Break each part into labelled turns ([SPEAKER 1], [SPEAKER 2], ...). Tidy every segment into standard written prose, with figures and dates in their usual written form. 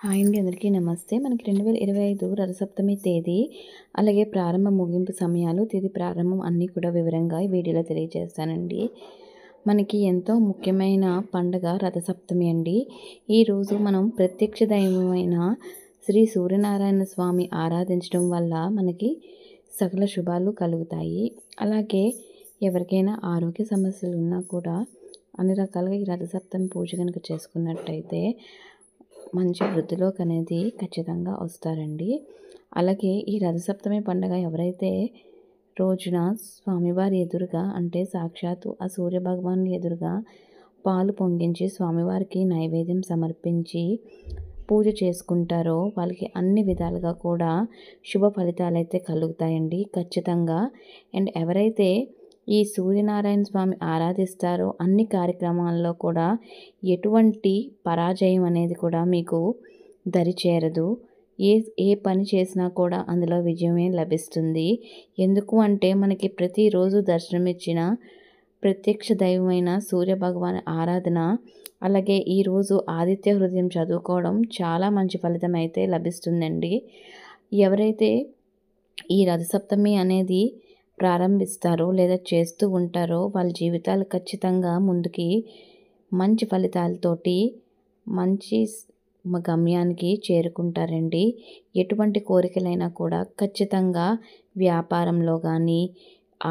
[SPEAKER 1] Hi అండి, అందరికీ నమస్తే. మనకి 2025 రథసప్తమి తేదీ, అలాగే ప్రారంభ ముగింపు సమయాలు, తేదీ ప్రారంభం అన్నీ కూడా వివరంగా ఈ వీడియోలో తెలియజేస్తానండి. మనకి ఎంతో ముఖ్యమైన పండుగ రథసప్తమి అండి. ఈరోజు మనం ప్రత్యక్ష దైవమైన శ్రీ సూర్యనారాయణ స్వామి ఆరాధించడం వల్ల మనకి సకల శుభాలు కలుగుతాయి. అలాగే ఎవరికైనా ఆరోగ్య సమస్యలు ఉన్నా కూడా అన్ని రకాలుగా ఈ రథసప్తమి పూజ కనుక చేసుకున్నట్టయితే మంచి వృద్ధిలోకి అనేది ఖచ్చితంగా వస్తారండి. అలాగే ఈ రథసప్తమి పండుగ ఎవరైతే రోజున స్వామివారి ఎదురుగా, అంటే సాక్షాత్తు ఆ సూర్యభగవాను ఎదురుగా పాలు పొంగించి స్వామివారికి నైవేద్యం సమర్పించి పూజ చేసుకుంటారో వాళ్ళకి అన్ని విధాలుగా కూడా శుభ ఫలితాలు అయితే కలుగుతాయండి ఖచ్చితంగా. అండ్ ఎవరైతే ఈ సూర్యనారాయణ స్వామి ఆరాధిస్తారో అన్ని కార్యక్రమాల్లో కూడా ఎటువంటి పరాజయం అనేది కూడా మీకు దరిచేరదు. ఏ పని చేసినా కూడా అందులో విజయమే లభిస్తుంది. ఎందుకు అంటే మనకి ప్రతిరోజు దర్శనమిచ్చిన ప్రత్యక్ష దైవమైన సూర్యభగవాన్ ఆరాధన, అలాగే ఈరోజు ఆదిత్య హృదయం చదువుకోవడం చాలా మంచి ఫలితం అయితే లభిస్తుందండి. ఎవరైతే ఈ రథసప్తమి అనేది ప్రారంభిస్తారో లేదా చేస్తూ ఉంటారో వాళ్ళ జీవితాలు ఖచ్చితంగా ముందుకి మంచి ఫలితాలతోటి మంచి గమ్యానికి చేరుకుంటారండి. ఎటువంటి కోరికలైనా కూడా ఖచ్చితంగా వ్యాపారంలో కానీ,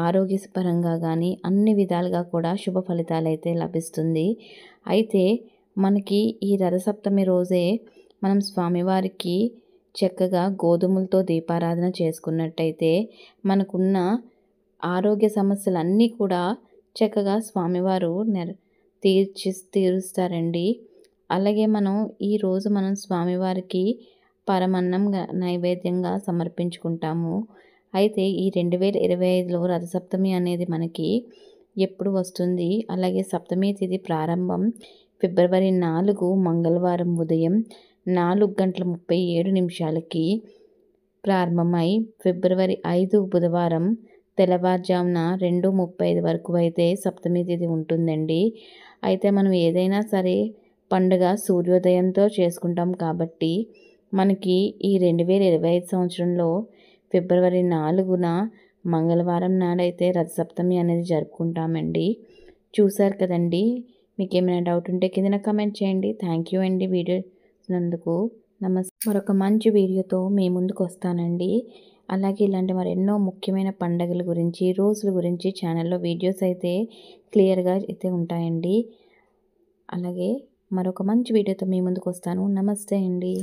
[SPEAKER 1] ఆరోగ్యపరంగా కానీ అన్ని విధాలుగా కూడా శుభ ఫలితాలు అయితే లభిస్తుంది. అయితే మనకి ఈ రథసప్తమి రోజే మనం స్వామివారికి చక్కగా గోధుమలతో దీపారాధన చేసుకున్నట్టయితే మనకున్న ఆరోగ్య సమస్యలన్నీ కూడా చక్కగా స్వామివారు తీరుస్తారండి. అలాగే ఈరోజు మనం స్వామివారికి పరమన్నం నైవేద్యంగా సమర్పించుకుంటాము. అయితే ఈ 2025లో రథసప్తమి అనేది మనకి ఎప్పుడు వస్తుంది, అలాగే సప్తమి తిథి ప్రారంభం ఫిబ్రవరి 4 మంగళవారం ఉదయం 4:37 ప్రారంభమై ఫిబ్రవరి 5 బుధవారం తెల్లవారుజామున 2:35 వరకు అయితే సప్తమి తిథి ఉంటుందండి. అయితే మనం ఏదైనా సరే పండుగ సూర్యోదయంతో చేసుకుంటాం కాబట్టి మనకి ఈ 2025 సంవత్సరంలో ఫిబ్రవరి 4న మంగళవారం నాడైతే రథసప్తమి అనేది జరుపుకుంటామండి. చూసారు కదండి. మీకు ఏమైనా డౌట్ ఉంటే కింద కామెంట్ చేయండి. థ్యాంక్ యూ అండి వీడియో నందుకు. నమస్తే. మరొక మంచి వీడియోతో మీ ముందుకు వస్తానండి. అలాగే ఇలాంటి మరెన్నో ముఖ్యమైన పండుగల గురించి, రోజుల గురించి ఛానల్లో వీడియోస్ అయితే క్లియర్గా అయితే ఉంటాయండి. అలాగే మరొక మంచి వీడియోతో మీ ముందుకు వస్తాను. నమస్తే అండి.